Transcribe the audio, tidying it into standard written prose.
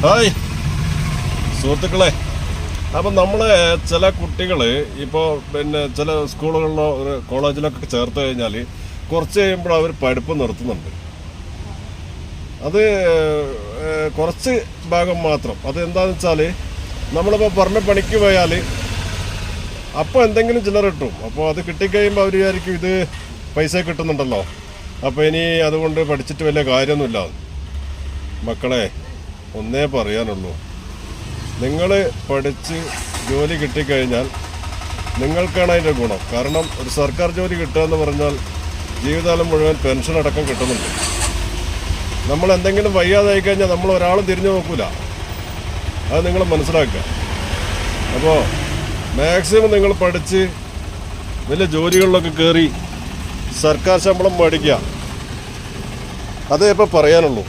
Hi സുഹൃത്തുക്കളെ, അപ്പം നമ്മൾ ചില കുട്ടികൾ ഇപ്പോൾ ചില സ്കൂളുകളിലോ ഒരു കോളേജിലൊക്കെ ചേർത്ത് കഴിഞ്ഞാൽ കുറച്ച് കഴിയുമ്പോൾ അവർ പഠിപ്പ് നിർത്തുന്നുണ്ട്. അത് കുറച്ച് ഭാഗം മാത്രം. അത് എന്താണെന്ന് വെച്ചാൽ നമ്മളിപ്പോൾ പറഞ്ഞ പണിക്ക് പോയാൽ അപ്പോൾ എന്തെങ്കിലും ചില്ലറ കിട്ടും. അപ്പോൾ അത് കിട്ടിക്കഴിയുമ്പോൾ അവർ വിചാരിക്കും ഇത് പൈസ കിട്ടുന്നുണ്ടല്ലോ, അപ്പോൾ ഇനി അതുകൊണ്ട് പഠിച്ചിട്ട് വലിയ കാര്യമൊന്നുമില്ല. മക്കളെ, ഒന്നേ പറയാനുള്ളൂ, നിങ്ങൾ പഠിച്ച് ജോലി കിട്ടിക്കഴിഞ്ഞാൽ നിങ്ങൾക്കാണ് അതിൻ്റെ ഗുണം. കാരണം ഒരു സർക്കാർ ജോലി കിട്ടുക എന്ന് പറഞ്ഞാൽ ജീവിതകാലം മുഴുവൻ പെൻഷൻ അടക്കം കിട്ടുന്നുണ്ട്. നമ്മൾ എന്തെങ്കിലും വയ്യാതായി കഴിഞ്ഞാൽ നമ്മൾ ഒരാളും തിരിഞ്ഞു നോക്കൂല. അത് നിങ്ങൾ മനസ്സിലാക്കുക. അപ്പോൾ മാക്സിമം നിങ്ങൾ പഠിച്ച് വലിയ ജോലികളിലൊക്കെ കയറി സർക്കാർ ശമ്പളം മേടിക്കുക. അതേ ഇപ്പോൾ പറയാനുള്ളൂ.